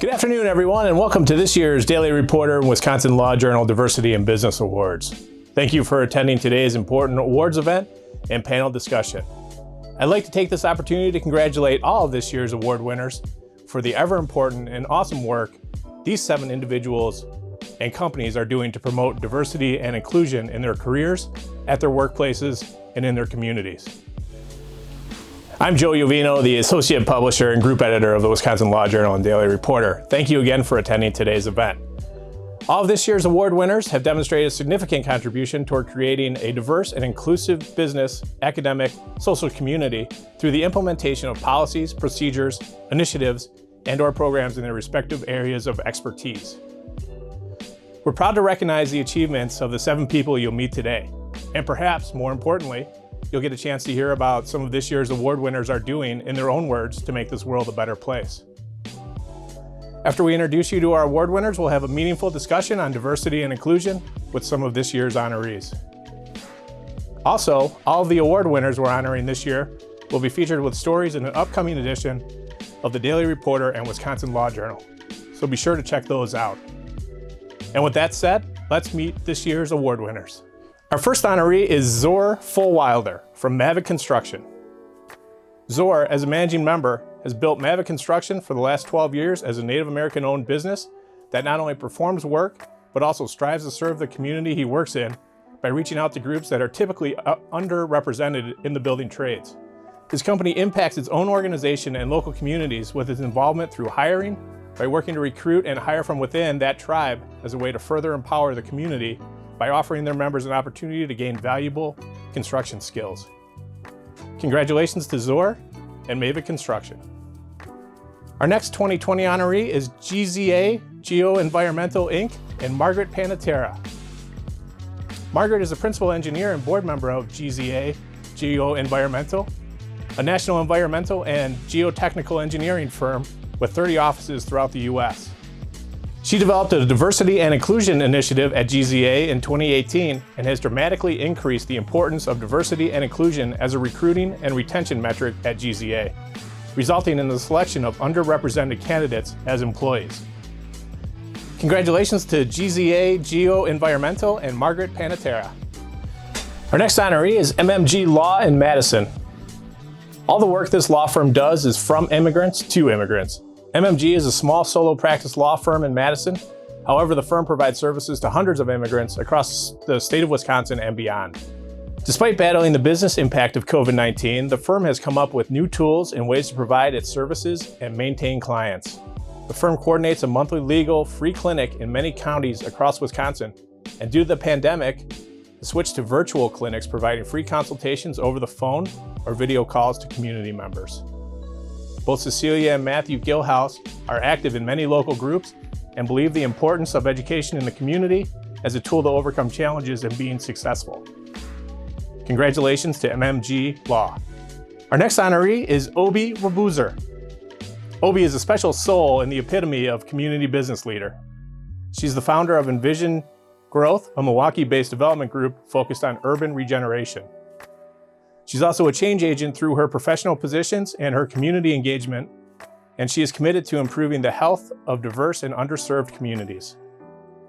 Good afternoon, everyone, and welcome to this year's Daily Reporter and Wisconsin Law Journal Diversity in Business Awards. Thank you for attending today's important awards event and panel discussion. I'd like to take this opportunity to congratulate all of this year's award winners for the ever important and awesome work these 7 individuals and companies are doing to promote diversity and inclusion in their careers, at their workplaces, and in their communities. I'm Joe Iovino, the Associate Publisher and Group Editor of the Wisconsin Law Journal and Daily Reporter. Thank you again for attending today's event. All of this year's award winners have demonstrated a significant contribution toward creating a diverse and inclusive business, academic, social community through the implementation of policies, procedures, initiatives, and/or programs in their respective areas of expertise. We're proud to recognize the achievements of the 7 people you'll meet today, and perhaps more importantly, you'll get a chance to hear about some of this year's award winners are doing in their own words to make this world a better place. After we introduce you to our award winners, we'll have a meaningful discussion on diversity and inclusion with some of this year's honorees. Also, all of the award winners we're honoring this year will be featured with stories in an upcoming edition of the Daily Reporter and Wisconsin Law Journal, so be sure to check those out. And with that said, let's meet this year's award winners. Our first honoree is Zor Fulwilder from Mavic Construction. Zor, as a managing member, has built Mavic Construction for the last 12 years as a Native American-owned business that not only performs work, but also strives to serve the community he works in by reaching out to groups that are typically underrepresented in the building trades. His company impacts its own organization and local communities with its involvement through hiring, by working to recruit and hire from within that tribe as a way to further empower the community by offering their members an opportunity to gain valuable construction skills. Congratulations to Zor and Mavic Construction. Our next 2020 honoree is GZA Geo-Environmental Inc. and Margaret Panatera. Margaret is a principal engineer and board member of GZA Geo-Environmental, a national environmental and geotechnical engineering firm with 30 offices throughout the U.S. She developed a diversity and inclusion initiative at GZA in 2018 and has dramatically increased the importance of diversity and inclusion as a recruiting and retention metric at GZA, resulting in the selection of underrepresented candidates as employees. Congratulations to GZA Geo-Environmental and Margaret Panatera. Our next honoree is Mmg Law and Madison. All the work this law firm does is from immigrants to immigrants. MMG is a small solo practice law firm in Madison. However, the firm provides services to hundreds of immigrants across the state of Wisconsin and beyond. Despite battling the business impact of COVID-19, the firm has come up with new tools and ways to provide its services and maintain clients. The firm coordinates a monthly legal free clinic in many counties across Wisconsin, and due to the pandemic, the switch to virtual clinics providing free consultations over the phone or video calls to community members. Both Cecilia and Matthew Gilhouse are active in many local groups and believe the importance of education in the community as a tool to overcome challenges and being successful. Congratulations to MMG Law. Our next honoree is Obi Rebooser. Obi is a special soul and the epitome of community business leader. She's the founder of Envision Growth, a Milwaukee-based development group focused on urban regeneration. She's also a change agent through her professional positions and her community engagement, and she is committed to improving the health of diverse and underserved communities.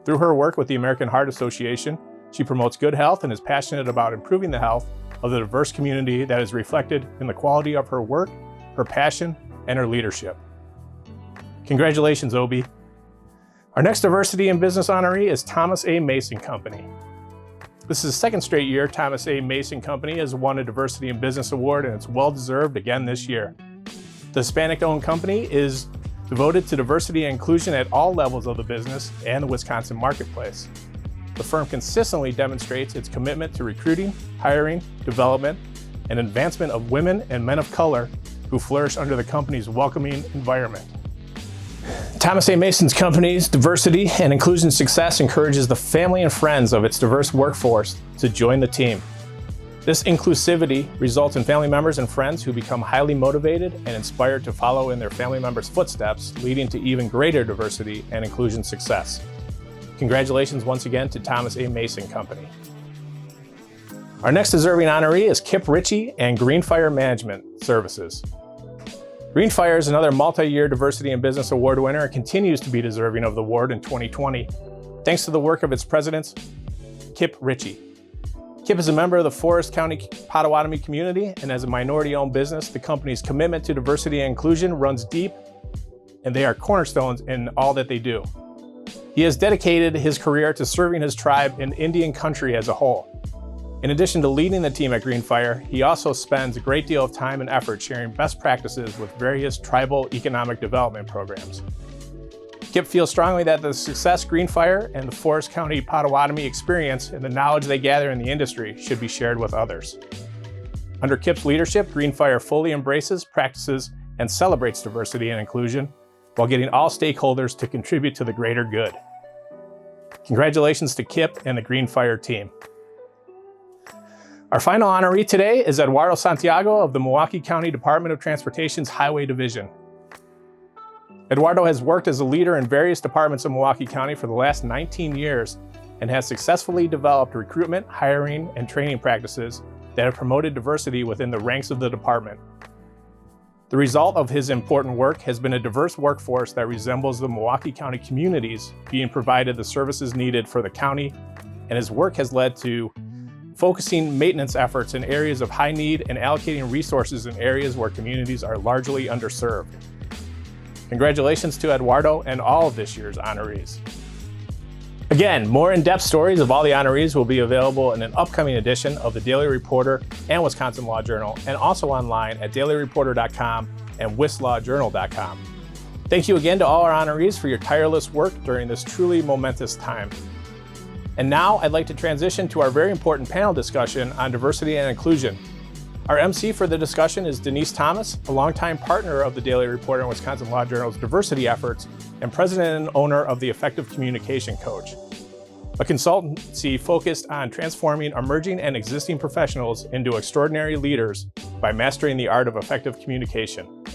Through her work with the American Heart Association, she promotes good health and is passionate about improving the health of the diverse community that is reflected in the quality of her work, her passion, and her leadership. Congratulations, Obi. Our next diversity in business honoree is Thomas A. Mason Company. This is the second straight year Thomas A. Mason Company has won a Diversity in Business Award, and it's well-deserved again this year. The Hispanic-owned company is devoted to diversity and inclusion at all levels of the business and the Wisconsin marketplace. The firm consistently demonstrates its commitment to recruiting, hiring, development, and advancement of women and men of color who flourish under the company's welcoming environment. Thomas A. Mason's company's diversity and inclusion success encourages the family and friends of its diverse workforce to join the team. This inclusivity results in family members and friends who become highly motivated and inspired to follow in their family members' footsteps, leading to even greater diversity and inclusion success. Congratulations once again to Thomas A. Mason Company. Our next deserving honoree is Kip Ritchie and Green Fire Management Services. Greenfire is another multi-year Diversity in Business Award winner and continues to be deserving of the award in 2020, thanks to the work of its president, Kip Ritchie. Kip is a member of the Forest County Potawatomi community, and as a minority-owned business, the company's commitment to diversity and inclusion runs deep, and they are cornerstones in all that they do. He has dedicated his career to serving his tribe in Indian country as a whole. In addition to leading the team at Greenfire, he also spends a great deal of time and effort sharing best practices with various tribal economic development programs. Kip feels strongly that the success Greenfire and the Forest County Potawatomi experience and the knowledge they gather in the industry should be shared with others. Under Kip's leadership, Greenfire fully embraces, practices, and celebrates diversity and inclusion while getting all stakeholders to contribute to the greater good. Congratulations to Kip and the Greenfire team. Our final honoree today is Eduardo Santiago of the Milwaukee County Department of Transportation's Highway Division. Eduardo has worked as a leader in various departments of Milwaukee County for the last 19 years and has successfully developed recruitment, hiring, and training practices that have promoted diversity within the ranks of the department. The result of his important work has been a diverse workforce that resembles the Milwaukee County communities being provided the services needed for the county, and his work has led to focusing maintenance efforts in areas of high need and allocating resources in areas where communities are largely underserved. Congratulations to Eduardo and all of this year's honorees. Again, more in-depth stories of all the honorees will be available in an upcoming edition of the Daily Reporter and Wisconsin Law Journal, and also online at dailyreporter.com and wislawjournal.com. Thank you again to all our honorees for your tireless work during this truly momentous time. And now I'd like to transition to our very important panel discussion on diversity and inclusion. Our MC for the discussion is Denise Thomas, a longtime partner of the Daily Reporter and Wisconsin Law Journal's diversity efforts and president and owner of the Effective Communication Coach, a consultancy focused on transforming emerging and existing professionals into extraordinary leaders by mastering the art of effective communication.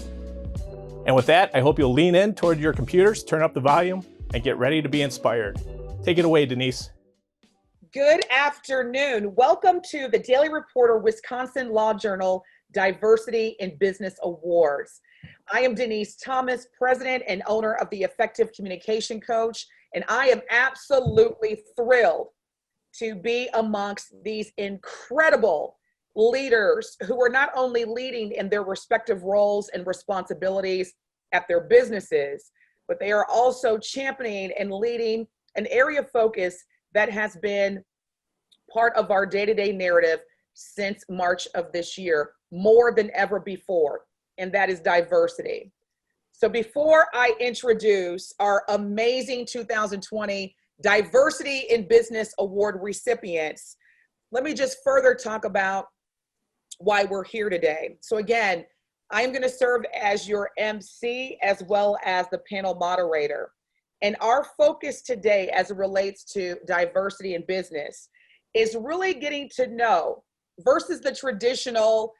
And with that, I hope you'll lean in toward your computers, turn up the volume, and get ready to be inspired. Take it away, Denise. Good afternoon. Welcome to the Daily Reporter Wisconsin Law Journal Diversity in Business Awards. I am Denise Thomas, president and owner of the Effective Communication Coach, and I am absolutely thrilled to be amongst these incredible leaders who are not only leading in their respective roles and responsibilities at their businesses, but they are also championing and leading an area of focus that has been part of our day-to-day narrative since March of this year, more than ever before, and that is diversity. So before I introduce our amazing 2020 Diversity in Business Award recipients, let me just further talk about why we're here today. So again, I am going to serve as your MC as well as the panel moderator. And our focus today as it relates to diversity in business is really getting to know versus the traditional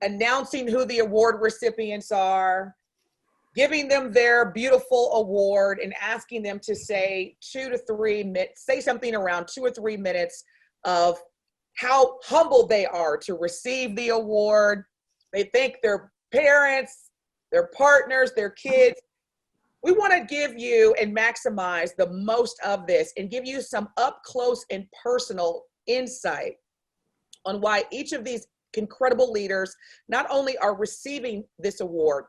announcing who the award recipients are, giving them their beautiful award and asking them to say 2 to 3 minutes, say something around 2 or 3 minutes of how humbled they are to receive the award. They thank their parents, their partners, their kids. We want to give you and maximize the most of this and give you some up close and personal insight on why each of these incredible leaders not only are receiving this award,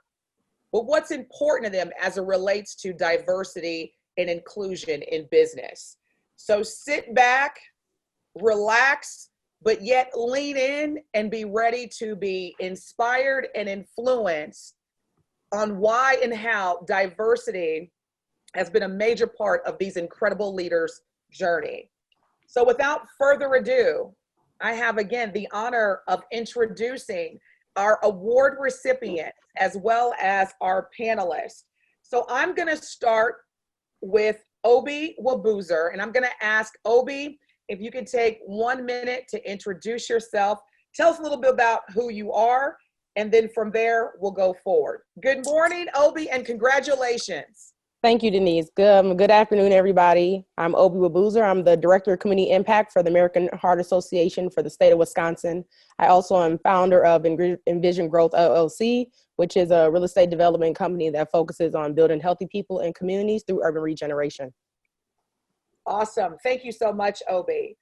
but what's important to them as it relates to diversity and inclusion in business. So sit back, relax, but yet lean in and be ready to be inspired and influenced on why and how diversity has been a major part of these incredible leaders' journey. So without further ado, I have again the honor of introducing our award recipients as well as our panelists. So I'm gonna start with Obi Rebooser, and I'm gonna ask Obi if you can take 1 minute to introduce yourself. Tell us a little bit about who you are, and then from there, we'll go forward. Good morning, Obi, and congratulations. Thank you, Denise. Good afternoon, everybody. I'm Obi Rebooser. I'm the Director of Community Impact for the American Heart Association for the state of Wisconsin. I also am founder of Envision Growth LLC, which is a real estate development company that focuses on building healthy people and communities through urban regeneration. Awesome. Thank you so much, Obi.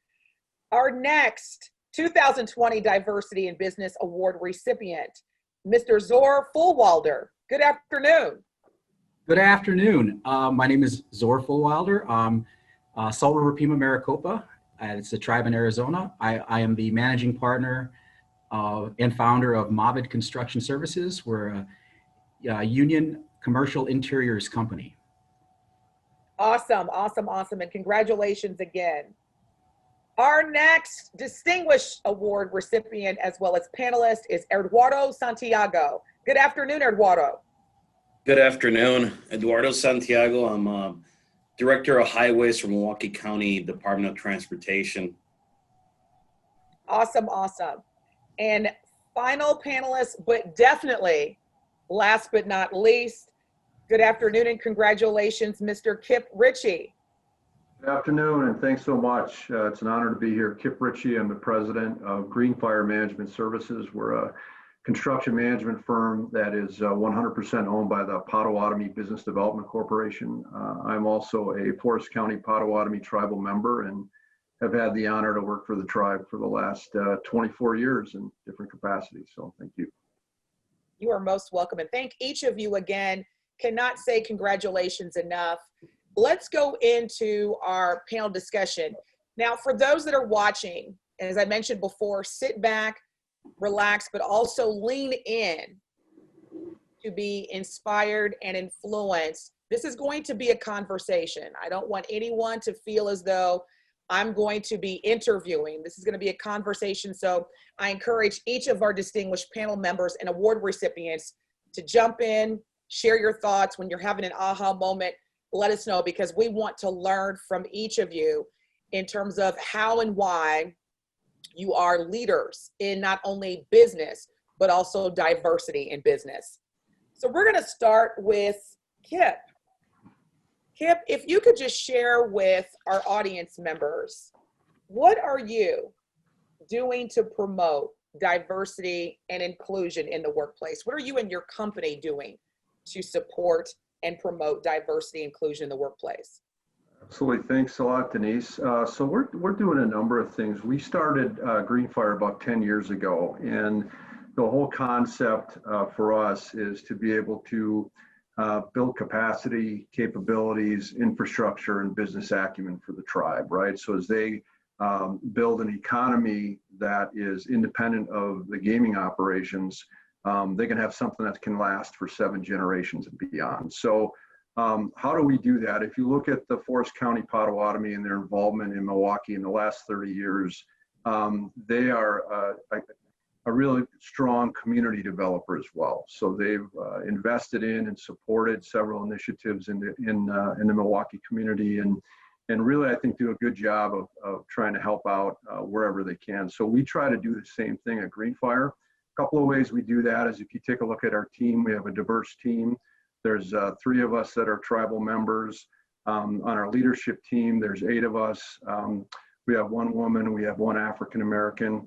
Our next 2020 Diversity in Business Award recipient, Mr. Zor Fulwilder. Good afternoon. Good afternoon. My name is Zor Fulwilder. I'm Salt River Pima Maricopa. It's a tribe in Arizona. I am the managing partner and founder of Mmg Construction Services. We're a union commercial interiors company. Awesome, awesome, awesome. And congratulations again. Our next distinguished award recipient as well as panelist is Eduardo Santiago. Good afternoon, Eduardo. Good afternoon, Eduardo Santiago. I'm Director of Highways for Milwaukee County Department of Transportation. Awesome, awesome. And final panelist, but definitely last but not least, good afternoon and congratulations, Mr. Kip Ritchie. Good afternoon and thanks so much. It's an honor to be here. Kip Ritchie, I'm the president of Green Fire Management Services. We're a construction management firm that is 100% owned by the Potawatomi Business Development Corporation. I'm also a Forest County Potawatomi tribal member and have had the honor to work for the tribe for the last 24 years in different capacities. So thank you. You are most welcome. And thank each of you again. Cannot say congratulations enough. Let's go into our panel discussion. Now, for those that are watching, as I mentioned before, sit back, relax, but also lean in to be inspired and influenced. This is going to be a conversation. I don't want anyone to feel as though I'm going to be interviewing. This is going to be a conversation. So I encourage each of our distinguished panel members and award recipients to jump in, share your thoughts. When you're having an aha moment, let us know, because we want to learn from each of you in terms of how and why you are leaders in not only business, but also diversity in business. So we're going to start with Kip. Kip, if you could just share with our audience members, what are you doing to promote diversity and inclusion in the workplace? What are you and your company doing to support and promote diversity and inclusion in the workplace? Absolutely. Thanks a lot, Denise. So we're doing a number of things. We started Green Fire about 10 years ago, and the whole concept for us is to be able to build capacity, capabilities, infrastructure, and business acumen for the tribe, right? So as they build an economy that is independent of the gaming operations, they can have something that can last for 7 generations and beyond. So how do we do that? If you look at the Forest County Potawatomi and their involvement in Milwaukee in the last 30 years, they are a really strong community developer as well. So they've invested in and supported several initiatives in the Milwaukee community, and really I think do a good job of trying to help out wherever they can. So we try to do the same thing at Green Fire. A couple of ways we do that is if you take a look at our team, we have a diverse team. There's 3 of us that are tribal members. On our leadership team, there's 8 of us. We have 1 woman, we have 1 African American.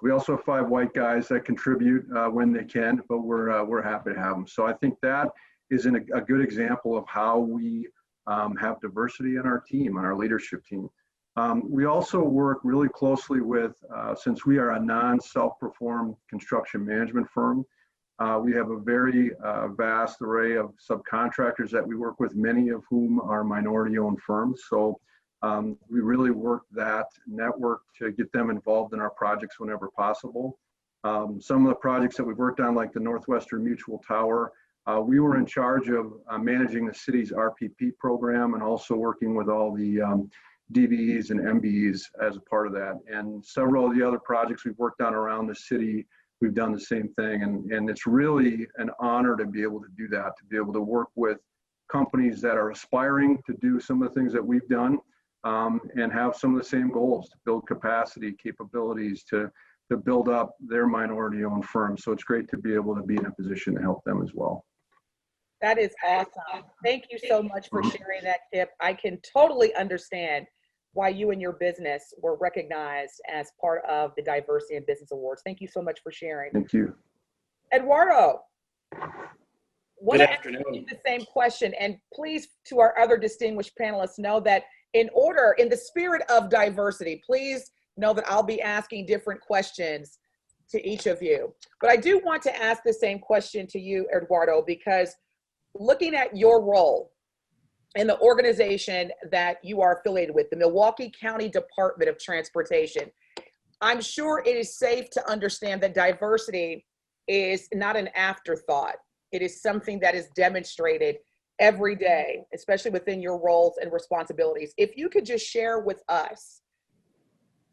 We also have 5 white guys that contribute when they can, but we're happy to have them. So I think that is a good example of how we have diversity in our team, on our leadership team. We also work really closely with, since we are a non-self-performed construction management firm, we have a very vast array of subcontractors that we work with, many of whom are minority-owned firms. So we really work that network to get them involved in our projects whenever possible. Some of the projects that we've worked on, like the Northwestern Mutual Tower, we were in charge of managing the city's RPP program and also working with all the DBEs and MBEs as a part of that. And several of the other projects we've worked on around the city, we've done the same thing. And it's really an honor to be able to do that, to be able to work with companies that are aspiring to do some of the things that we've done, and have some of the same goals, to build capacity, capabilities, to build up their minority-owned firms. So it's great to be able to be in a position to help them as well. That is awesome. Thank you so much for sharing that, Kip. I can totally understand why you and your business were recognized as part of the Diversity in Business Awards. Thank you so much for sharing. Thank you. Eduardo, want Good to ask afternoon. you the same question, and please, to our other distinguished panelists, know that in the spirit of diversity, please know that I'll be asking different questions to each of you. But I do want to ask the same question to you, Eduardo, because looking at your role in the organization that you are affiliated with, the Milwaukee County Department of Transportation, I'm sure it is safe to understand that diversity is not an afterthought. It is something that is demonstrated every day, especially within your roles and responsibilities. If you could just share with us,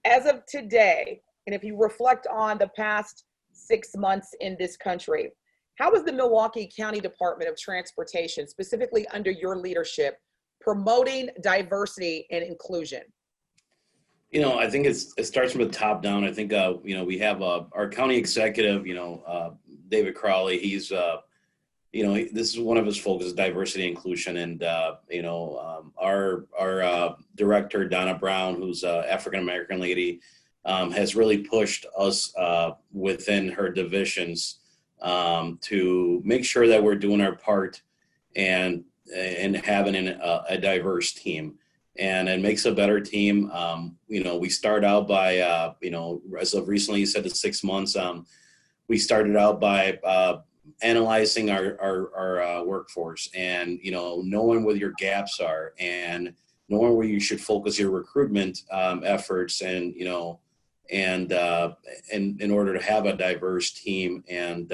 as of today, and if you reflect on the past 6 months in this country, how is the Milwaukee County Department of Transportation, specifically under your leadership, promoting diversity and inclusion? You know, I think it starts from the top down. I think, you know, we have our county executive, you know, David Crowley. He's, you know, this is one of his focuses, diversity and inclusion. And, you know, our director, Donna Brown, who's an African-American lady, has really pushed us within her divisions to make sure that we're doing our part and having a diverse team. And it makes a better team. You know, we start out by, you know, as of recently, you said the 6 months, we started out by analyzing our workforce and, you know, knowing where your gaps are and knowing where you should focus your recruitment efforts and, you know, and in order to have a diverse team. And,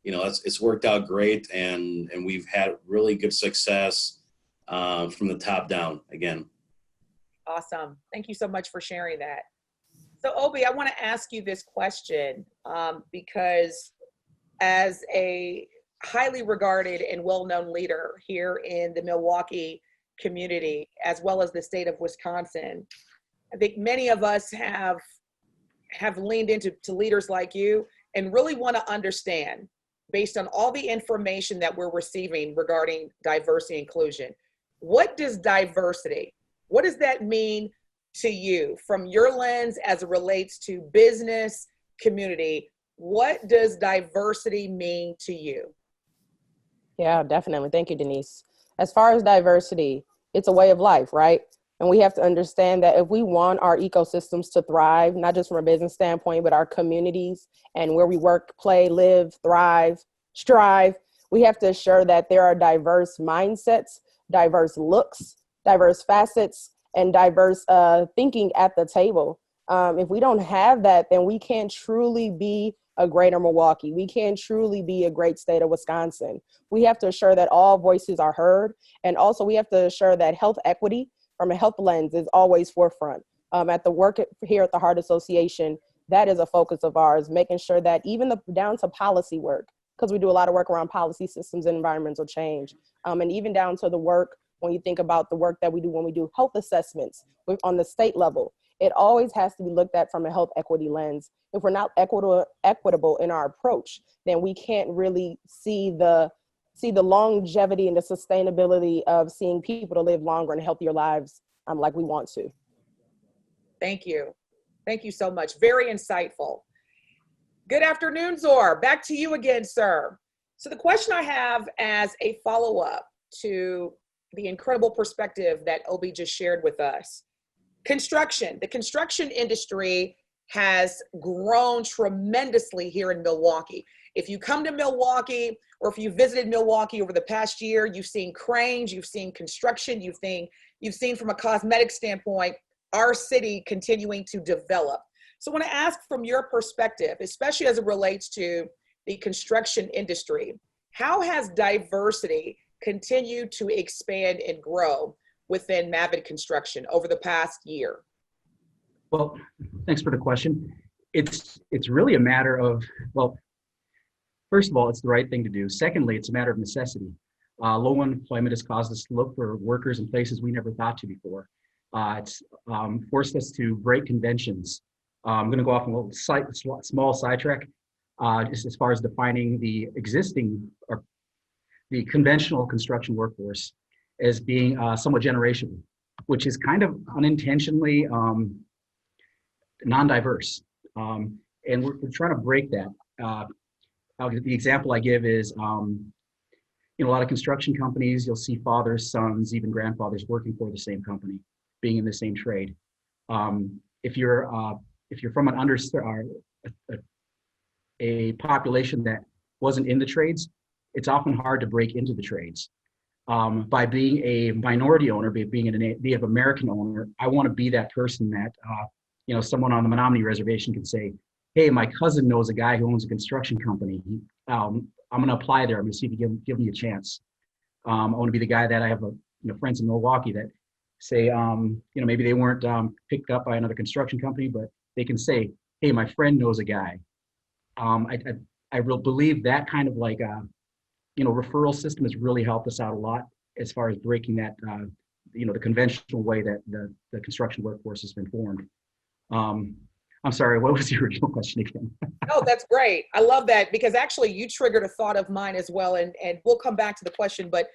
you know, it's worked out great. And we've had really good success from the top down again. Awesome. Thank you so much for sharing that. So Obi, I want to ask you this question because as a highly regarded and well-known leader here in the Milwaukee community, as well as the state of Wisconsin, I think many of us have leaned into leaders like you and really want to understand, based on all the information that we're receiving regarding diversity and inclusion, what does diversity, what does that mean to you from your lens as it relates to business, community? What does diversity mean to you? Yeah, definitely. Thank you, Denise. As far as diversity, it's a way of life, right? And we have to understand that if we want our ecosystems to thrive, not just from a business standpoint, but our communities and where we work, play, live, thrive, strive, we have to ensure that there are diverse mindsets, diverse looks, diverse facets, and diverse thinking at the table. If we don't have that, then we can't truly be a greater Milwaukee. We can't truly be a great state of Wisconsin. We have to ensure that all voices are heard. And also we have to ensure that health equity from a health lens is always forefront. At the work here at the Heart Association, that is a focus of ours, making sure that even down to policy work, because we do a lot of work around policy systems and environmental change, and even down to the work when you think about the work that we do when we do health assessments on the state level, it always has to be looked at from a health equity lens. If we're not equitable in our approach, then we can't really see the longevity and the sustainability of seeing people to live longer and healthier lives like we want to. Thank you. Thank you so much. Very insightful. Good afternoon, Zor. Back to you again, sir. So the question I have as a follow-up to the incredible perspective that Obi just shared with us, construction. The construction industry has grown tremendously here in Milwaukee. If you come to Milwaukee or if you visited Milwaukee over the past year, you've seen cranes, you've seen construction, you've seen from a cosmetic standpoint, our city continuing to develop. So I want to ask from your perspective, especially as it relates to the construction industry, how has diversity continued to expand and grow within Mavid Construction over the past year? Well, thanks for the question. It's really a matter of, well, first of all, it's the right thing to do. Secondly, it's a matter of necessity. Low unemployment has caused us to look for workers in places we never thought to before. It's forced us to break conventions. I'm going to go off on a little small sidetrack, just as far as defining the existing the conventional construction workforce as being somewhat generational, which is kind of unintentionally non-diverse. And we're trying to break that. The example I give is, a lot of construction companies, you'll see fathers, sons, even grandfathers working for the same company, being in the same trade. If you're from a population that wasn't in the trades, it's often hard to break into the trades. By being a minority owner, being a Native American owner, I want to be that person that, someone on the Menominee Reservation can say, hey, my cousin knows a guy who owns a construction company. I'm going to apply there. I'm going to see if he give me a chance. I want to be the guy that I have friends in Milwaukee that say, maybe they weren't picked up by another construction company, but they can say, hey, my friend knows a guy. I really believe that kind of referral system has really helped us out a lot as far as breaking that, the conventional way that the construction workforce has been formed. I'm sorry, what was the original question again? No, that's great. I love that, because actually you triggered a thought of mine as well, and we'll come back to the question. But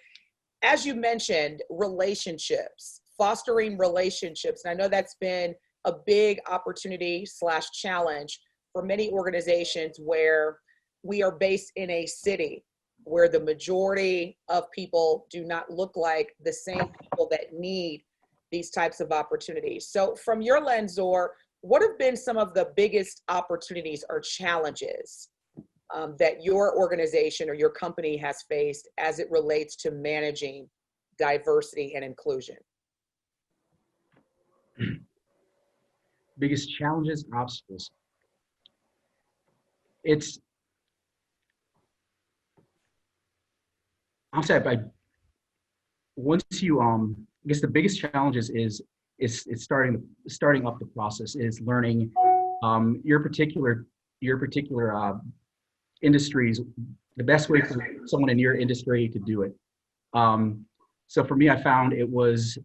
as you mentioned, relationships, fostering relationships, and I know that's been a big opportunity / challenge for many organizations where we are based in a city where the majority of people do not look like the same people that need these types of opportunities. So from your lens, Zor, what have been some of the biggest opportunities or challenges that your organization or your company has faced as it relates to managing diversity and inclusion? Biggest challenges, obstacles. I'm sorry, once you, I guess the biggest challenges is starting up the process, is learning your particular industries, the best way for someone in your industry to do it. So for me, I found it was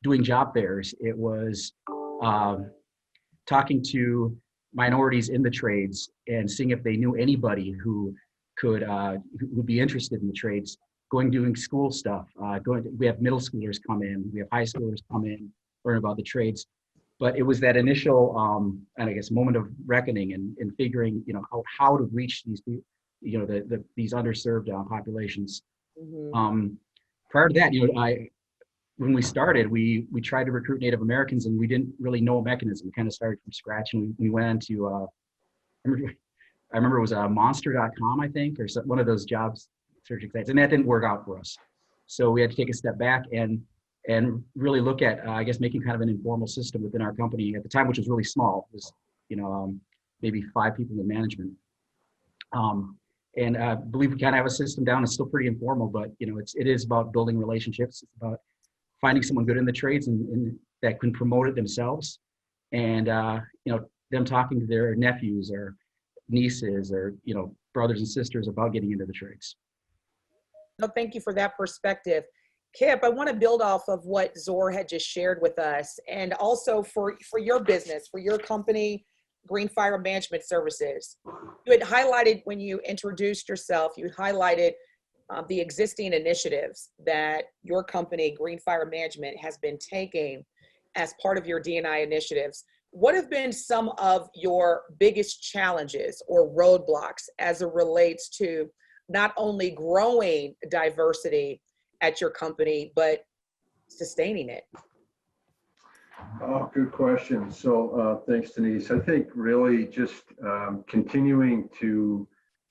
doing job fairs. It was talking to minorities in the trades and seeing if they knew anybody who would be interested in the trades. Doing school stuff. We have middle schoolers come in, we have high schoolers come in, learn about the trades. But it was that initial, and I guess, moment of reckoning and figuring, how to reach these, these underserved populations. Mm-hmm. Prior to that, when we started, we tried to recruit Native Americans, and we didn't really know a mechanism. We kind of started from scratch, and we went into, I remember it was monster.com, I think, or one of those jobs searching sites, and that didn't work out for us. So we had to take a step back and really look at, I guess, making kind of an informal system within our company at the time, which was really small. It was, maybe 5 people in management. And I believe we kind of have a system down. It's still pretty informal, but it is about building relationships. It's about finding someone good in the trades and that can promote it themselves, and them talking to their nephews or nieces or brothers and sisters about getting into the trades. No, thank you for that perspective. Kip, I want to build off of what Zor had just shared with us, and also for your business, for your company, Green Fire Management Services. You had highlighted, when you introduced yourself, you highlighted the existing initiatives that your company, Green Fire Management, has been taking as part of your D&I initiatives. What have been some of your biggest challenges or roadblocks as it relates to not only growing diversity at your company, but sustaining it? Oh, good question. So thanks, Denise. I think really just continuing to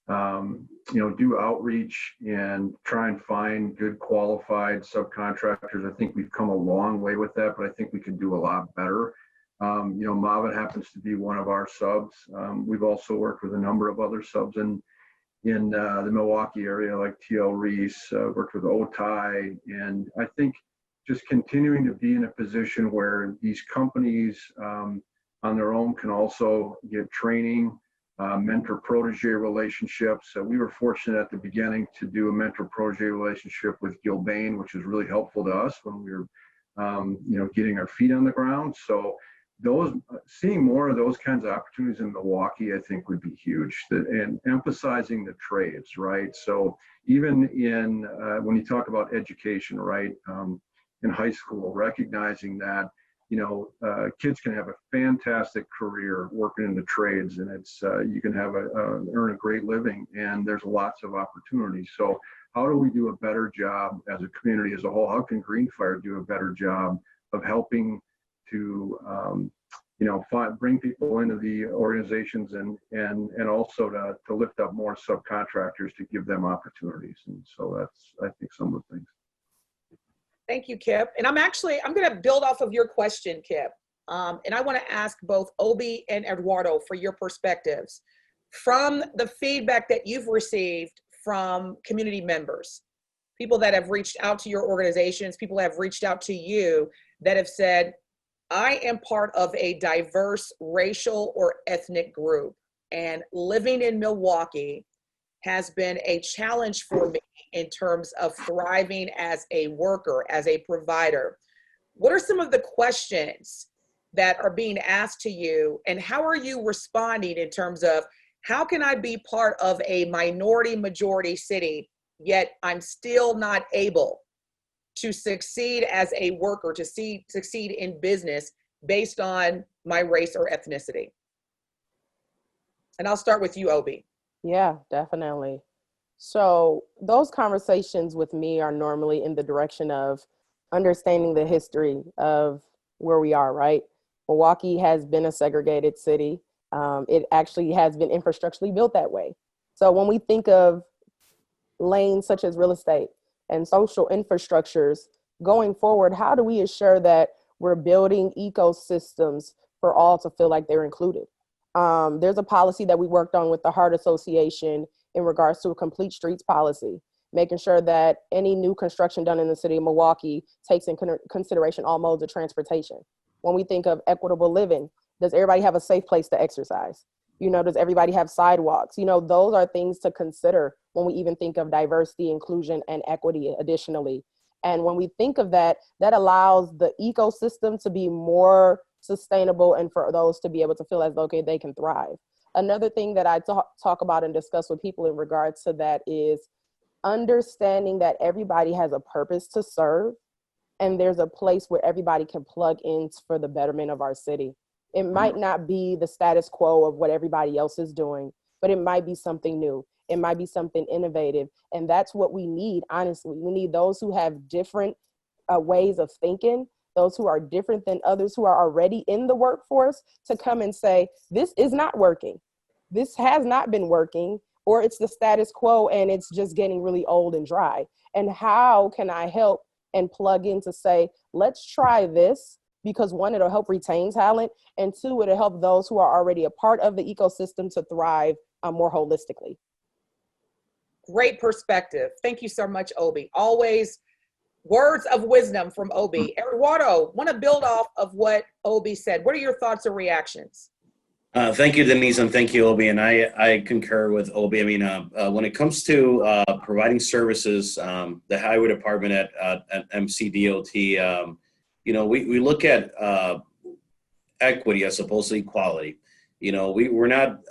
do outreach and try and find good qualified subcontractors. I think we've come a long way with that, but I think we could do a lot better. Mavit happens to be one of our subs. We've also worked with a number of other subs in the Milwaukee area, like TL Reese, worked with Otai, and I think just continuing to be in a position where these companies on their own can also get training, mentor-protege relationships. We were fortunate at the beginning to do a mentor-protege relationship with Gilbane, which was really helpful to us when we were, getting our feet on the ground. So those seeing more of those kinds of opportunities in Milwaukee, I think would be huge. And emphasizing the trades, right? So even in when you talk about education, right, in high school, recognizing that kids can have a fantastic career working in the trades, and it's you can have earn a great living, and there's lots of opportunities. So how do we do a better job as a community as a whole? How can Greenfire do a better job of helping to bring people into the organizations and also to lift up more subcontractors to give them opportunities? And so that's, I think, some of the things. Thank you, Kip. And I'm going to build off of your question, Kip. And I want to ask both Obi and Eduardo for your perspectives from the feedback that you've received from community members, people that have reached out to your organizations, people that have reached out to you that have said, I am part of a diverse racial or ethnic group, and living in Milwaukee has been a challenge for me in terms of thriving as a worker, as a provider. What are some of the questions that are being asked to you, and how are you responding in terms of how can I be part of a minority majority city, yet I'm still not able to succeed as a worker, to succeed in business based on my race or ethnicity? And I'll start with you, Obi. Yeah, definitely. So those conversations with me are normally in the direction of understanding the history of where we are, right? Milwaukee has been a segregated city. It actually has been infrastructurally built that way. So when we think of lanes such as real estate and social infrastructures going forward, how do we assure that we're building ecosystems for all to feel like they're included? There's a policy that we worked on with the Heart Association in regards to a complete streets policy, making sure that any new construction done in the city of Milwaukee takes in consideration all modes of transportation. When we think of equitable living, does everybody have a safe place to exercise? Does everybody have sidewalks? Those are things to consider when we even think of diversity, inclusion, and equity additionally. And when we think of that, that allows the ecosystem to be more sustainable and for those to be able to feel as though, okay, they can thrive. Another thing that I talk about and discuss with people in regards to that is understanding that everybody has a purpose to serve, and there's a place where everybody can plug in for the betterment of our city. It might not be the status quo of what everybody else is doing, but it might be something new. It might be something innovative. And that's what we need, honestly. We need those who have different ways of thinking, those who are different than others who are already in the workforce to come and say, this is not working. This has not been working, or it's the status quo and it's just getting really old and dry. And how can I help and plug in to say, let's try this? Because one, it'll help retain talent, and two, it'll help those who are already a part of the ecosystem to thrive more holistically. Great perspective. Thank you so much, Obi. Always words of wisdom from Obi. Eduardo, want to build off of what Obi said. What are your thoughts or reactions? Thank you, Denise, and thank you, Obi. And I concur with Obi. I mean, when it comes to providing services, the Highway Department at MCDOT, we look at equity as opposed to equality. We're not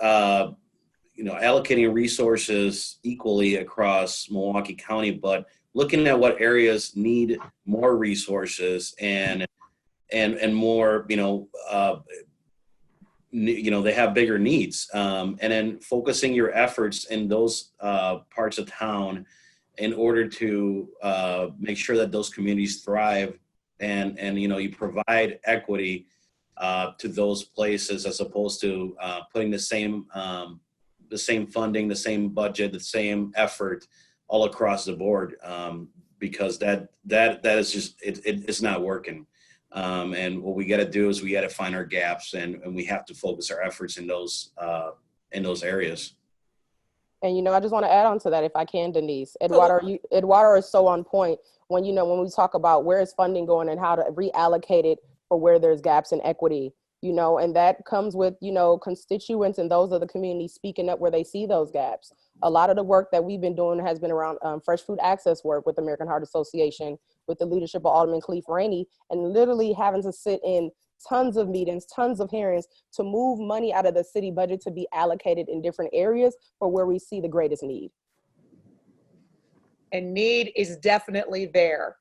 allocating resources equally across Milwaukee County, but looking at what areas need more resources and more, they have bigger needs, and then focusing your efforts in those parts of town in order to make sure that those communities thrive, and you provide equity to those places as opposed to putting the same funding, the same budget, the same effort all across the board, because that is just it's not working. And what we got to do is we got to find our gaps, and we have to focus our efforts in those areas. And I just want to add on to that, if I can, Denise. Eduardo is so on point when we talk about where is funding going and how to reallocate it for where there's gaps in equity. And that comes with constituents and those of the community speaking up where they see those gaps. A lot of the work that we've been doing has been around fresh food access work with the American Heart Association, with the leadership of Alderman Cleef Rainey, and literally having to sit in tons of meetings, tons of hearings to move money out of the city budget to be allocated in different areas for where we see the greatest need. And need is definitely there.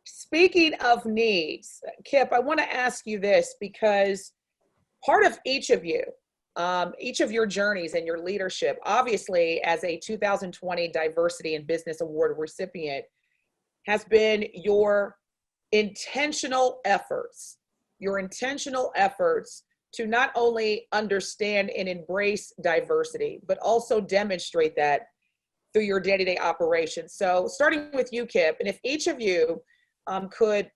Speaking of needs, Kip, I want to ask you this because part of each of your journeys and your leadership, obviously as a 2020 Diversity in Business Award recipient, has been your intentional efforts to not only understand and embrace diversity, but also demonstrate that through your day-to-day operations. So starting with you, Kip, and if each of you could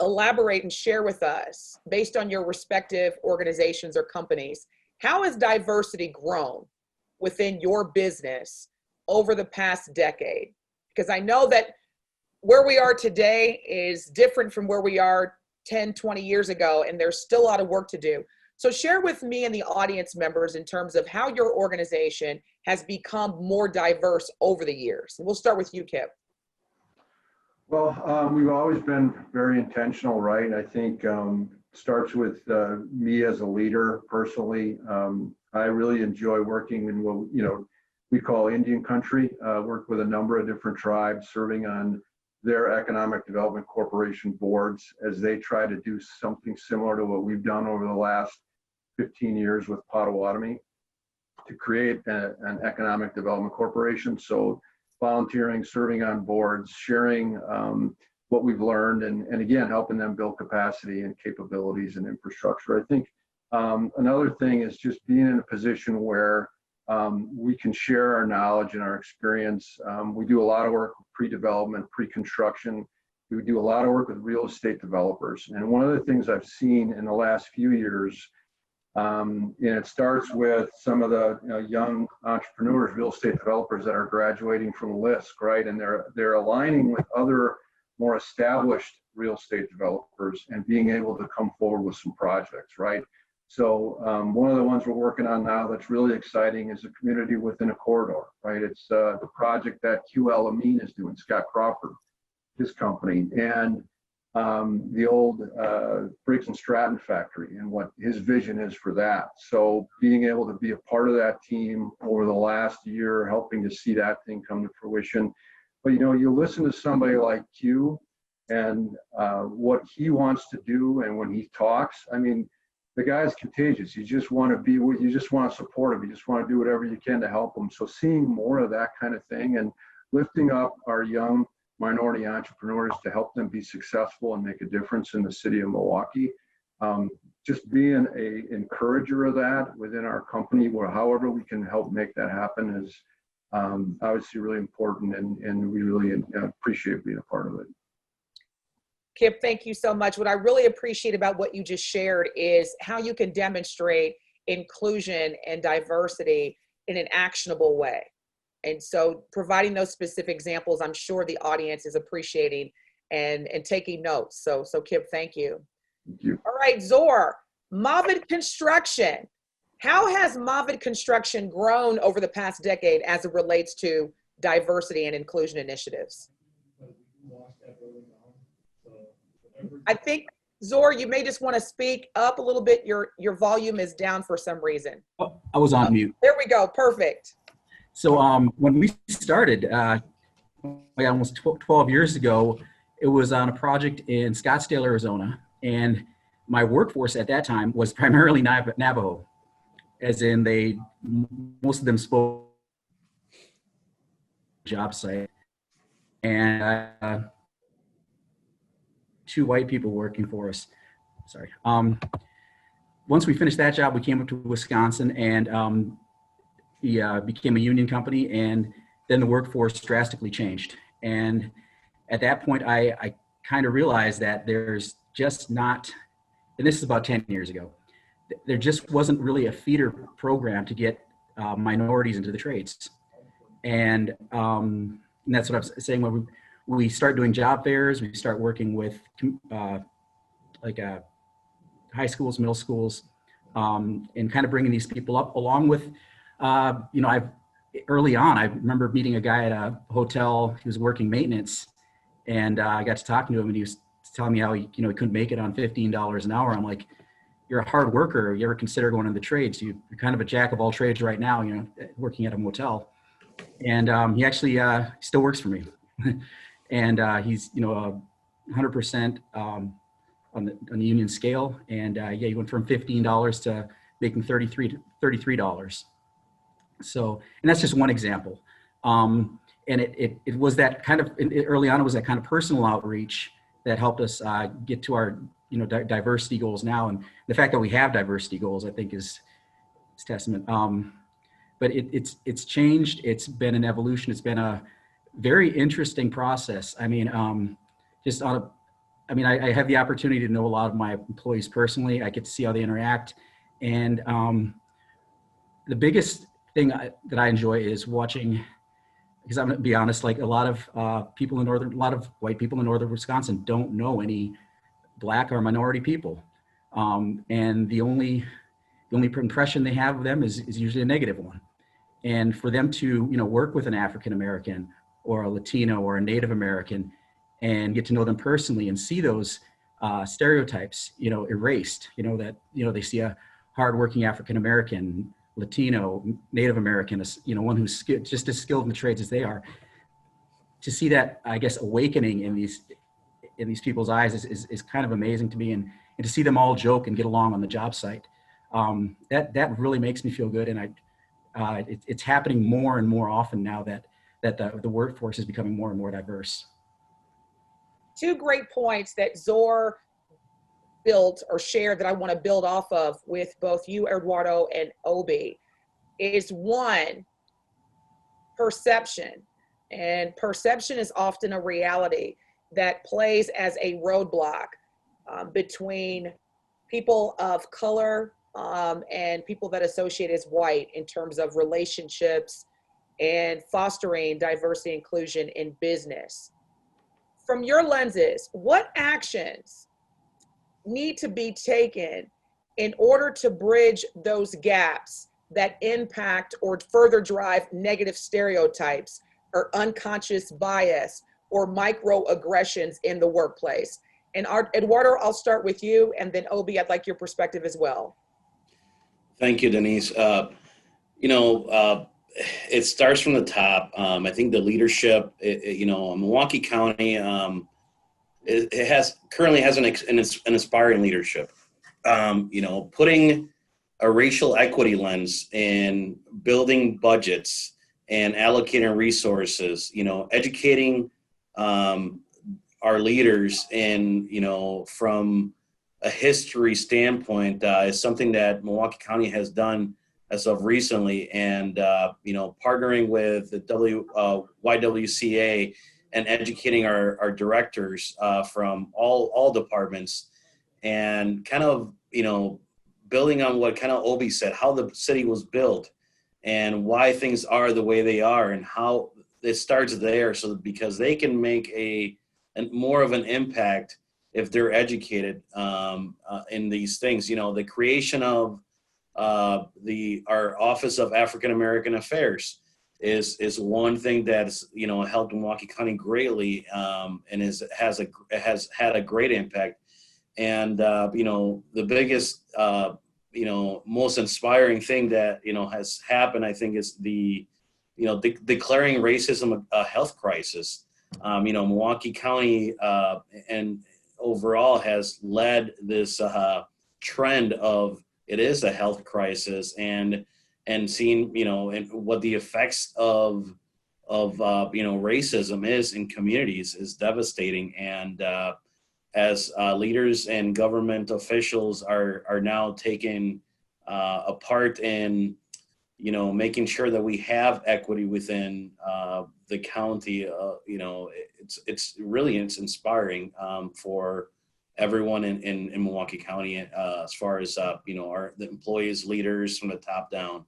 elaborate and share with us, based on your respective organizations or companies, how has diversity grown within your business over the past decade? Because I know that where we are today is different from where we are 10, 20 years ago, and there's still a lot of work to do. So share with me and the audience members in terms of how your organization has become more diverse over the years. And we'll start with you, Kip. Well, we've always been very intentional, right? I think starts with me as a leader personally. I really enjoy working in what we call Indian country. Work with a number of different tribes, serving on their economic development corporation boards as they try to do something similar to what we've done over the last 15 years with Potawatomi to create an economic development corporation. So volunteering, serving on boards, sharing what we've learned, and again, helping them build capacity and capabilities and infrastructure. I think another thing is just being in a position where we can share our knowledge and our experience. We do a lot of work with pre-development, pre-construction. We do a lot of work with real estate developers. And one of the things I've seen in the last few years, and it starts with some of the young entrepreneurs, real estate developers that are graduating from LISC, right? And they're aligning with other more established real estate developers and being able to come forward with some projects, right? So one of the ones we're working on now that's really exciting is a community within a corridor, right? It's the project that QL Amin is doing, Scott Crawford, his company, and the old Briggs and Stratton factory and what his vision is for that. So being able to be a part of that team over the last year, helping to see that thing come to fruition. But you listen to somebody like Q and what he wants to do, and when he talks, I mean, the guy's contagious. You just want to support him. You just want to do whatever you can to help him. So seeing more of that kind of thing and lifting up our young minority entrepreneurs to help them be successful and make a difference in the city of Milwaukee. Just being an encourager of that within our company, where however we can help make that happen is obviously really important, and we really appreciate being a part of it. Kip, thank you so much. What I really appreciate about what you just shared is how you can demonstrate inclusion and diversity in an actionable way. And so providing those specific examples, I'm sure the audience is appreciating and taking notes. So Kip, thank you. Thank you. All right, Zor, Mavid Construction. How has Mavid Construction grown over the past decade as it relates to diversity and inclusion initiatives? I think, Zor, you may just want to speak up a little bit. Your volume is down for some reason. Oh, I was on mute. There we go. Perfect. So when we started, almost 12 years ago, it was on a project in Scottsdale, Arizona. And my workforce at that time was primarily Navajo, as in most of them spoke job site. And two white people working for us. Sorry. Once we finished that job, we came up to Wisconsin, and we became a union company, and then the workforce drastically changed. And at that point, I kind of realized that there's just not, and this is about 10 years ago, there just wasn't really a feeder program to get minorities into the trades. And that's what I was saying, when we start doing job fairs, we start working with high schools, middle schools, and kind of bringing these people up along with, early on, I remember meeting a guy at a hotel. He was working maintenance, and I got to talking to him, and he was telling me how he couldn't make it on $15 an hour. I'm like, you're a hard worker, you ever consider going into the trades? You're kind of a jack of all trades right now, you know, working at a motel. And he actually still works for me. And he's, you know, 100% on the union scale. And yeah, he went from $15 to making $33. So, and that's just one example. And it was that kind of, early on, it was that kind of personal outreach that helped us get to our, you know, diversity goals now. And the fact that we have diversity goals, I think is testament. But it's changed. It's been an evolution. It's been a very interesting process. I mean, just on a, I mean, I have the opportunity to know a lot of my employees personally. I get to see how they interact. And the biggest thing that I enjoy is watching, because I'm gonna be honest, like a lot of people in a lot of white people in northern Wisconsin don't know any Black or minority people. And the only impression they have of them is usually a negative one. And for them to, you know, work with an African American or a Latino or a Native American and get to know them personally and see those stereotypes, you know, erased, you know, that, you know, they see a hardworking African American, Latino, Native American, you know, one who's just as skilled in the trades as they are. To see that, I guess, awakening in these people's eyes is kind of amazing to me, and to see them all joke and get along on the job site, that really makes me feel good. And it's happening more and more often now that the workforce is becoming more and more diverse. Two great points that Zor built or shared that I want to build off of with both you, Eduardo, and Obi is one, perception. And perception is often a reality that plays as a roadblock between people of color and people that associate as white in terms of relationships and fostering diversity and inclusion in business. From your lenses, what actions need to be taken in order to bridge those gaps that impact or further drive negative stereotypes or unconscious bias or microaggressions in the workplace? And Eduardo, I'll start with you, and then Obi, I'd like your perspective as well. Thank you, Denise. It starts from the top. I think the leadership, Milwaukee County, it currently has an aspiring leadership. Putting a racial equity lens in building budgets and allocating resources, educating our leaders in, from a history standpoint is something that Milwaukee County has done as of recently, and partnering with the YWCA and educating our directors from all departments, and kind of building on what kind of Obi said, how the city was built and why things are the way they are, and how it starts there, so that because they can make more of an impact if they're educated in these things. The creation of our Office of African American Affairs is one thing that's helped Milwaukee County greatly, and has had a great impact. And the biggest most inspiring thing that has happened, I think, is the declaring racism a health crisis. Milwaukee County and overall has led this trend of it is a health crisis, and seeing and what the effects of racism is in communities is devastating. And as leaders and government officials are now taking a part in making sure that we have equity within the county, it's really inspiring for everyone in Milwaukee County, as far as the employees, leaders from the top down.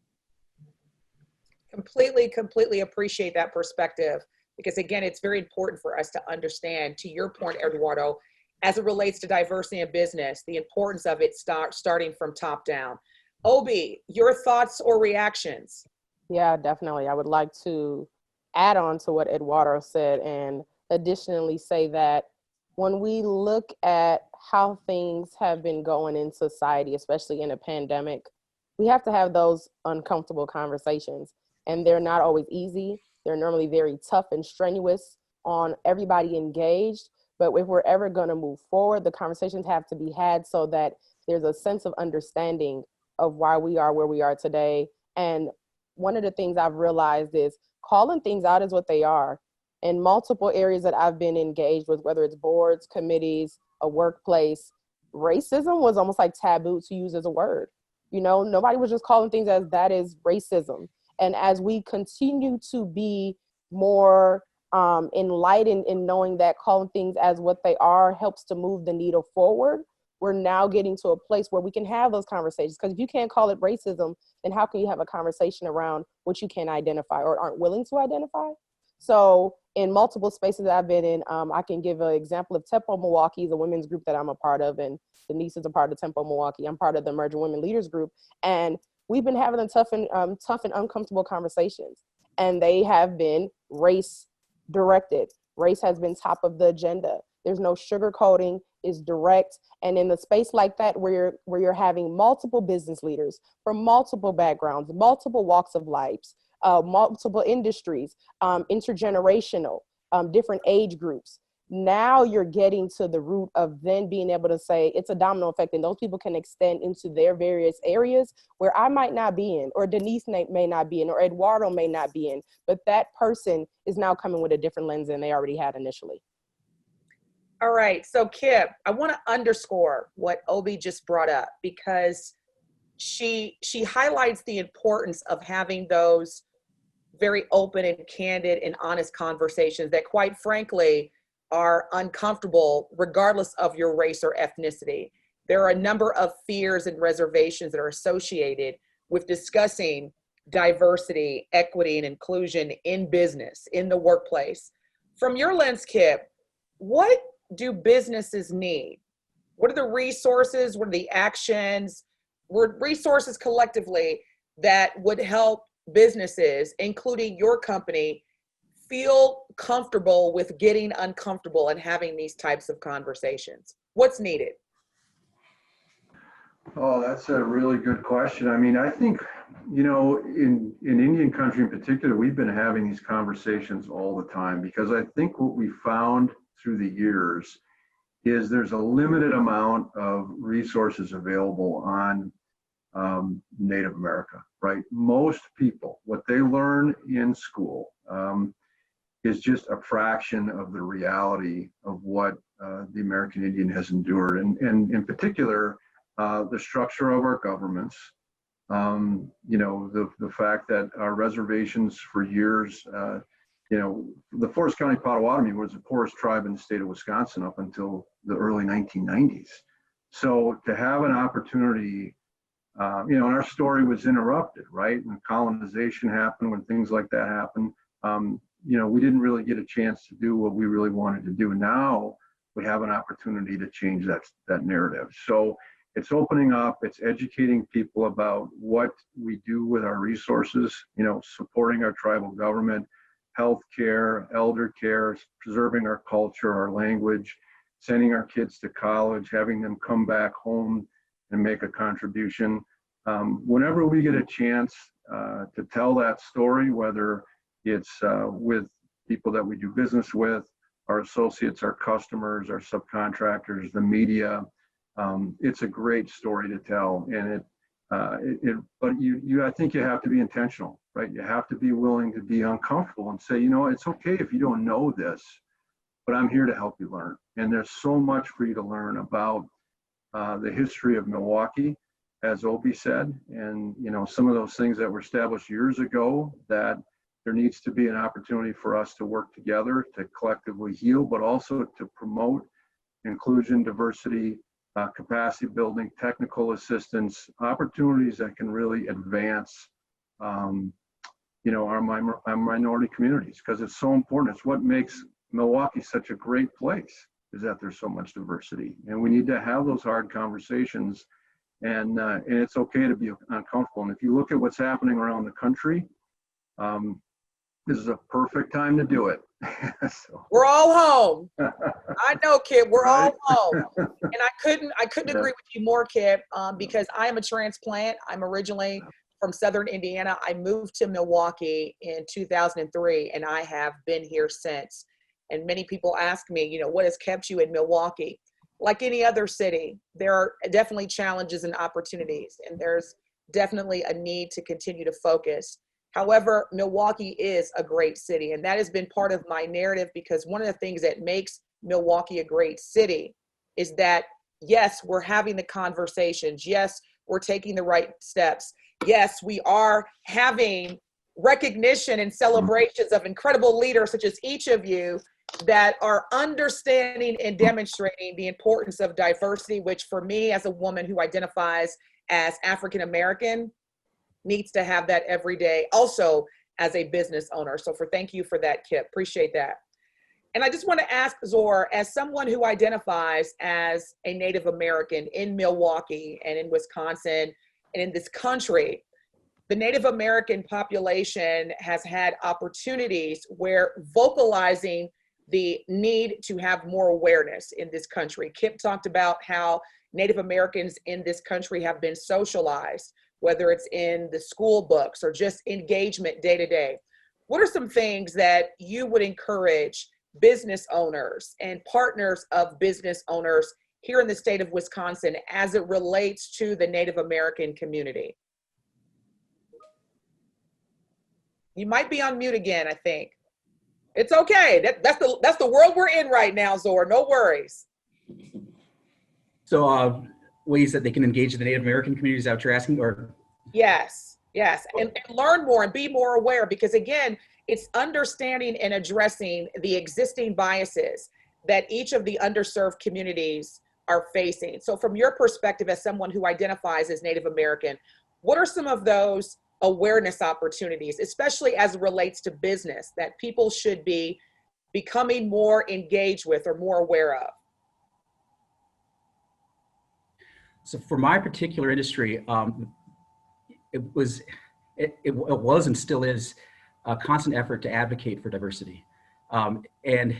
Completely appreciate that perspective, because again, it's very important for us to understand, to your point, Eduardo, as it relates to diversity in business, the importance of it starting from top down. Obi, your thoughts or reactions? Yeah, definitely. I would like to add on to what Eduardo said, and additionally say that when we look at how things have been going in society, especially in a pandemic, we have to have those uncomfortable conversations. And they're not always easy. They're normally very tough and strenuous on everybody engaged. But if we're ever going to move forward, the conversations have to be had so that there's a sense of understanding of why we are where we are today. And one of the things I've realized is calling things out as what they are. In multiple areas that I've been engaged with, whether it's boards, committees, a workplace, racism was almost like taboo to use as a word. You know, nobody was just calling things as that is racism. And as we continue to be more enlightened in knowing that calling things as what they are helps to move the needle forward, we're now getting to a place where we can have those conversations. Because if you can't call it racism, then how can you have a conversation around what you can't identify or aren't willing to identify? So in multiple spaces that I've been in, I can give an example of Tempo Milwaukee, is a women's group that I'm a part of, and Denise is a part of Tempo Milwaukee. I'm part of the Emerging Women Leaders Group, and we've been having tough and uncomfortable conversations, and they have been race directed. Race has been top of the agenda. There's no sugarcoating, it's direct. And in a space like that, where you're having multiple business leaders from multiple backgrounds, multiple walks of lives, multiple industries, intergenerational, different age groups. Now you're getting to the root of then being able to say it's a domino effect, and those people can extend into their various areas where I might not be in, or Denise may not be in, or Eduardo may not be in, but that person is now coming with a different lens than they already had initially. All right, so Kip, I want to underscore what Obi just brought up, because she highlights the importance of having those very open and candid and honest conversations that, quite frankly, are uncomfortable regardless of your race or ethnicity. There are a number of fears and reservations that are associated with discussing diversity, equity, and inclusion in business, in the workplace. From your lens, Kip, what do businesses need? What are the resources? What are the actions? What resources collectively that would help businesses, including your company, feel comfortable with getting uncomfortable and having these types of conversations? What's needed? Oh, that's a really good question. I mean, I think, you know, in Indian country in particular, we've been having these conversations all the time, because I think what we found through the years is there's a limited amount of resources available on Native America, right? Most people, what they learn in school is just a fraction of the reality of what the American Indian has endured. And in particular, the structure of our governments, you know, the fact that our reservations for years, you know, the Forest County Potawatomi was the poorest tribe in the state of Wisconsin up until the early 1990s. So to have an opportunity, you know, and our story was interrupted, right? When colonization happened, when things like that happened, you know, we didn't really get a chance to do what we really wanted to do. Now we have an opportunity to change that narrative. So it's opening up, it's educating people about what we do with our resources, you know, supporting our tribal government, healthcare, elder care, preserving our culture, our language, sending our kids to college, having them come back home and make a contribution. Whenever we get a chance to tell that story, whether it's with people that we do business with, our associates, our customers, our subcontractors, the media, it's a great story to tell. And but I think you have to be intentional, right? You have to be willing to be uncomfortable and say, you know, it's okay if you don't know this, but I'm here to help you learn. And there's so much for you to learn about the history of Milwaukee, as Obi said, and, you know, some of those things that were established years ago, that there needs to be an opportunity for us to work together to collectively heal, but also to promote inclusion, diversity, capacity building, technical assistance, opportunities that can really advance, you know, our minority communities, because it's so important. It's what makes Milwaukee such a great place, is that there's so much diversity, and we need to have those hard conversations, and it's okay to be uncomfortable. And if you look at what's happening around the country, this is a perfect time to do it. So, We're all home. I know, Kip, we're right? all home. And I couldn't Yeah. agree with you more, Kip, because I am a transplant. I'm originally from Southern Indiana. I moved to Milwaukee in 2003, and I have been here since. And many people ask me, you know, what has kept you in Milwaukee? Like any other city, there are definitely challenges and opportunities, and there's definitely a need to continue to focus. However, Milwaukee is a great city, and that has been part of my narrative, because one of the things that makes Milwaukee a great city is that, yes, we're having the conversations. Yes, we're taking the right steps. Yes, we are having recognition and celebrations of incredible leaders such as each of you that are understanding and demonstrating the importance of diversity, which for me as a woman who identifies as African American needs to have that every day, also as a business owner. So thank you for that, Kip. Appreciate that. And I just want to ask Zor, as someone who identifies as a Native American in Milwaukee and in Wisconsin and in this country, the Native American population has had opportunities where vocalizing the need to have more awareness in this country. Kip talked about how Native Americans in this country have been socialized, whether it's in the school books or just engagement day to day. What are some things that you would encourage business owners and partners of business owners here in the state of Wisconsin as it relates to the Native American community? You might be on mute again, I think. It's okay. That's the world we're in right now, Zor. No worries. So ways that they can engage the Native American communities out you're asking, or? Yes, yes. And learn more and be more aware, because again, it's understanding and addressing the existing biases that each of the underserved communities are facing. So from your perspective as someone who identifies as Native American, what are some of those awareness opportunities, especially as it relates to business, that people should be becoming more engaged with or more aware of? So for my particular industry, it was and still is a constant effort to advocate for diversity. And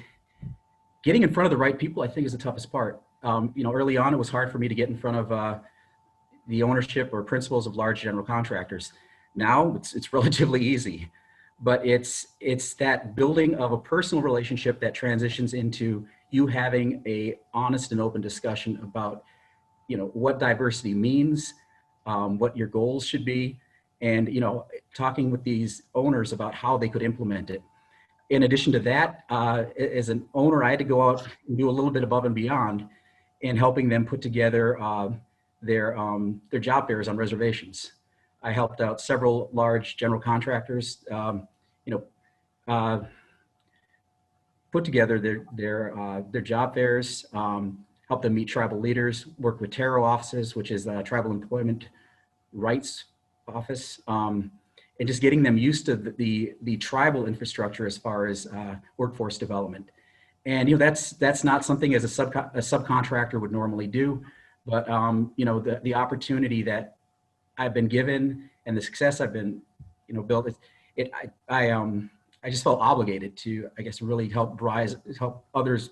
getting in front of the right people, I think, is the toughest part. Early on, it was hard for me to get in front of the ownership or principals of large general contractors. Now it's relatively easy, but it's that building of a personal relationship that transitions into you having a honest and open discussion about, what diversity means, what your goals should be, and, talking with these owners about how they could implement it. In addition to that, as an owner, I had to go out and do a little bit above and beyond in helping them put together their job fairs on reservations. I helped out several large general contractors, put together their job fairs, help them meet tribal leaders, work with TARO offices, which is Tribal Employment Rights Office, and just getting them used to the tribal infrastructure as far as workforce development. And that's not something as a subcontractor would normally do, but the opportunity that I've been given and the success I've been built, I just felt obligated to, I guess, really help others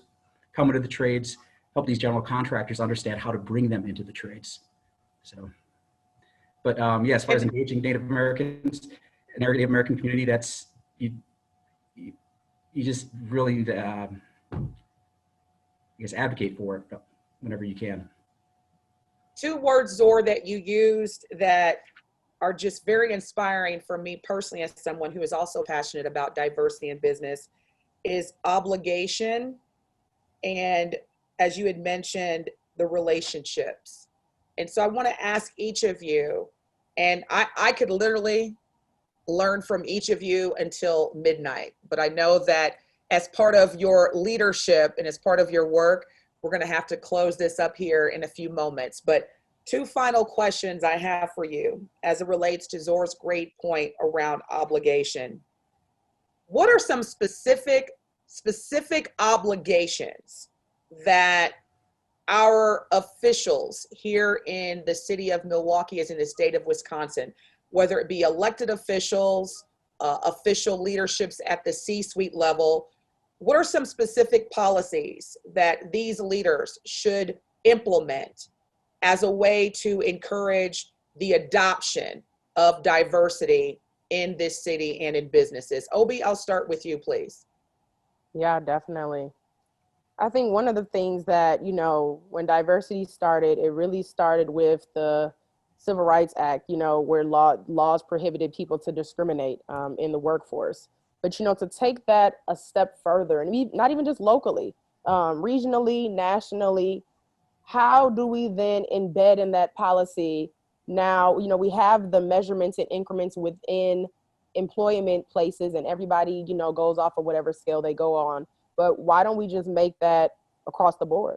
come into the trades, help these general contractors understand how to bring them into the trades. So, but yeah, as far as engaging Native Americans and Native American community, that's you just really I guess advocate for it whenever you can. Two words, Zor, that you used that are just very inspiring for me personally as someone who is also passionate about diversity in business is obligation, and as you had mentioned, the relationships. And so I want to ask each of you, and I could literally learn from each of you until midnight, but I know that as part of your leadership and as part of your work, we're going to have to close this up here in a few moments. But two final questions I have for you as it relates to Zor's great point around obligation. What are some specific obligations that our officials here in the city of Milwaukee, as in the state of Wisconsin, whether it be elected officials, official leaderships at the C-suite level, what are some specific policies that these leaders should implement as a way to encourage the adoption of diversity in this city and in businesses? Obi, I'll start with you, please. Yeah, definitely. I think one of the things that, you know, when diversity started, it really started with the Civil Rights Act, you know, where laws prohibited people to discriminate in the workforce. But, you know, to take that a step further, and not even just locally, regionally, nationally, how do we then embed in that policy? Now, you know, we have the measurements and increments within employment places, and everybody, you know, goes off of whatever scale they go on. But why don't we just make that across the board?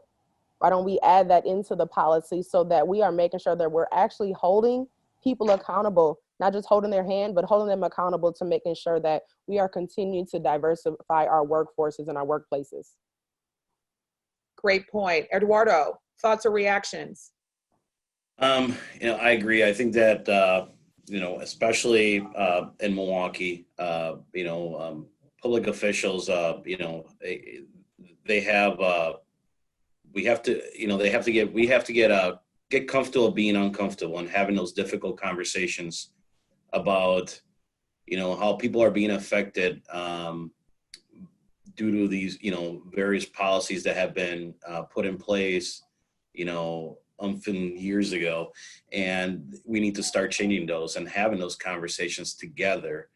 Why don't we add that into the policy so that we are making sure that we're actually holding people accountable, not just holding their hand, but holding them accountable to making sure that we are continuing to diversify our workforces and our workplaces. Great point. Eduardo, thoughts or reactions? You know, I agree. I think that, you know, especially in Milwaukee, you know, public officials, you know, they have, we have to, you know, we have to get comfortable being uncomfortable and having those difficult conversations about, you know, how people are being affected due to these, you know, various policies that have been put in place, you know, years ago, and we need to start changing those and having those conversations together.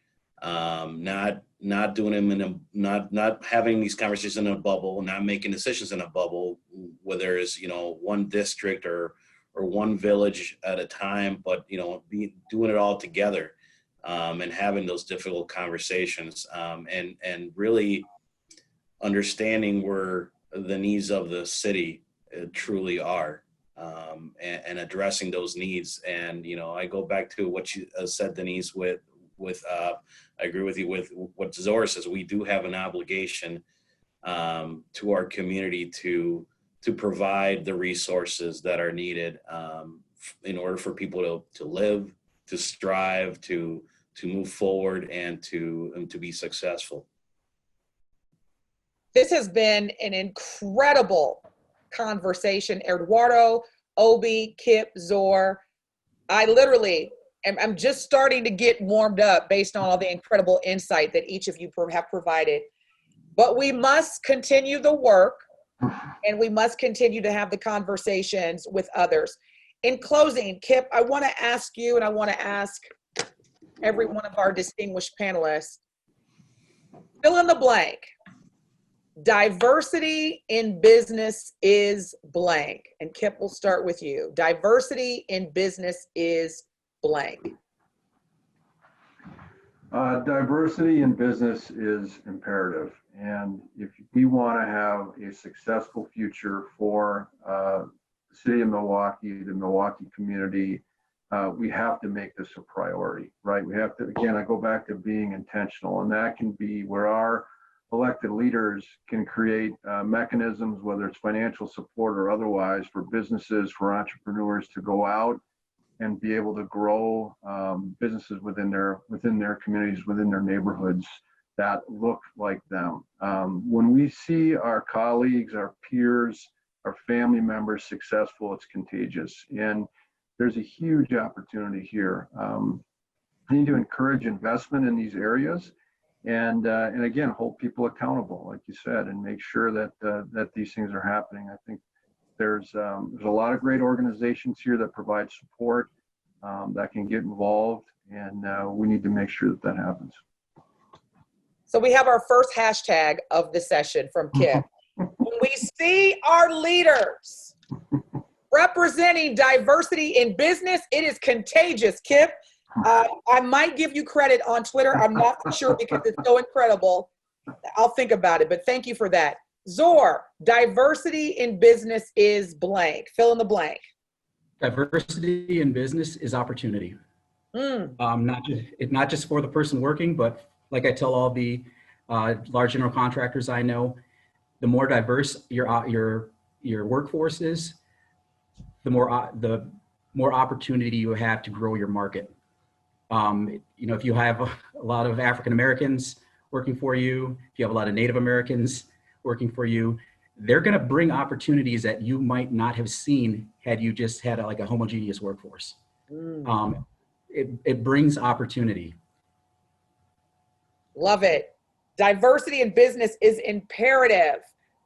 Not doing them not having these conversations in a bubble, not making decisions in a bubble, whether it's, you know, one district or one village at a time, but, you know, doing it all together, and having those difficult conversations, and really understanding where the needs of the city truly are, and addressing those needs. And, you know, I go back to what you said, Denise, I agree with you with what Zora says. We do have an obligation to our community to provide the resources that are needed in order for people to live, to strive, to move forward, and to be successful. This has been an incredible conversation. Eduardo, Obi, Kip, Zor. I'm just starting to get warmed up based on all the incredible insight that each of you have provided. But we must continue the work, and we must continue to have the conversations with others. In closing, Kip, I want to ask you, and I want to ask every one of our distinguished panelists, fill in the blank. Diversity in business is blank. And Kip, we'll start with you. Diversity in business is blank. Diversity in business is imperative. And if we want to have a successful future for the city of Milwaukee, the Milwaukee community, we have to make this a priority, right? We have to, again, I go back to being intentional, and that can be where our elected leaders can create mechanisms, whether it's financial support or otherwise, for businesses, for entrepreneurs to go out and be able to grow businesses within their communities, within their neighborhoods that look like them. When we see our colleagues, our peers, our family members successful, it's contagious. And there's a huge opportunity here. We need to encourage investment in these areas, and again, hold people accountable, like you said, and make sure that these things are happening. I think there's a lot of great organizations here that provide support, that can get involved, and we need to make sure that happens. So we have our first hashtag of the session from Kip. When we see our leaders representing diversity in business, it is contagious, Kip. I might give you credit on Twitter. I'm not sure because it's so incredible. I'll think about it, but thank you for that. Zor, diversity in business is blank. Fill in the blank. Diversity in business is opportunity. Not just for the person working, but like I tell all the large general contractors I know, the more diverse your workforce is, the more opportunity you have to grow your market. You know, if you have a lot of African Americans working for you, if you have a lot of Native Americans working for you, they're going to bring opportunities that you might not have seen had you just had a homogeneous workforce. It brings opportunity. Love it. Diversity in business is imperative.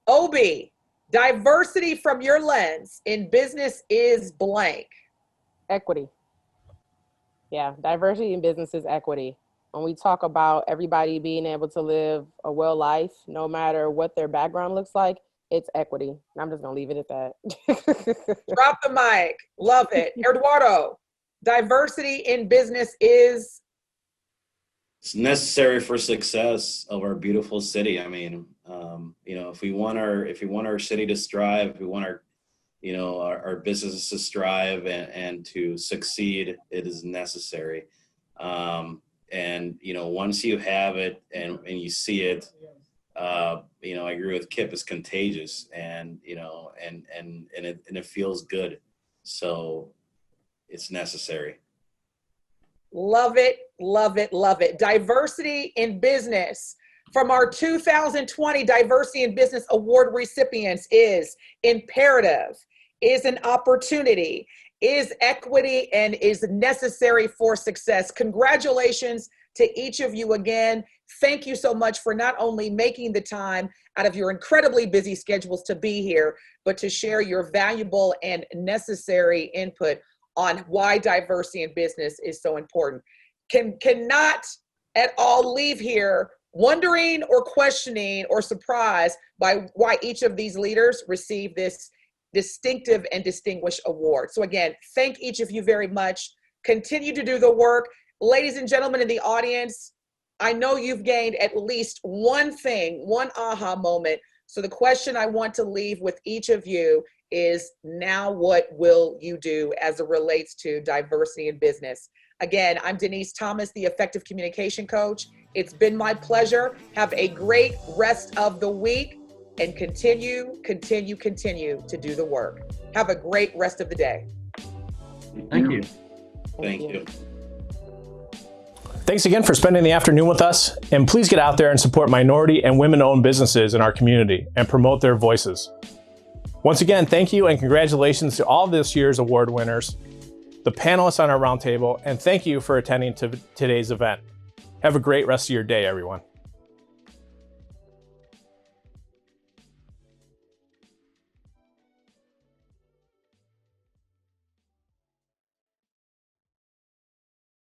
Obi, diversity from your lens in business is blank. Equity. Yeah, diversity in business is equity. When we talk about everybody being able to live a well life, no matter what their background looks like, it's equity. And I'm just gonna leave it at that. Drop the mic. Love it. Eduardo, diversity in business is? It's necessary for success of our beautiful city. I mean, if we want our city to strive, if we want our businesses to strive and to succeed, it is necessary. Once you have it and you see it, I agree with Kip, it's contagious and it feels good. So it's necessary. Love it, love it, love it. Diversity in business from our 2020 Diversity in Business Award recipients is imperative, is an opportunity, is equity, and is necessary for success. Congratulations to each of you again. Thank you so much for not only making the time out of your incredibly busy schedules to be here, but to share your valuable and necessary input on why diversity in business is so important. Cannot at all leave here wondering or questioning or surprised by why each of these leaders received this distinctive and distinguished award. So again, thank each of you very much. Continue to do the work. Ladies and gentlemen in the audience, I know you've gained at least one thing, one aha moment. So the question I want to leave with each of you is, now what will you do as it relates to diversity in business? Again, I'm Denise Thomas, the Effective Communication Coach. It's been my pleasure. Have a great rest of the week and continue to do the work. Have a great rest of the day. Thank you. Thank you. Thanks again for spending the afternoon with us, and please get out there and support minority and women-owned businesses in our community and promote their voices. Once again, thank you and congratulations to all this year's award winners, the panelists on our roundtable, and thank you for attending to today's event. Have a great rest of your day, everyone.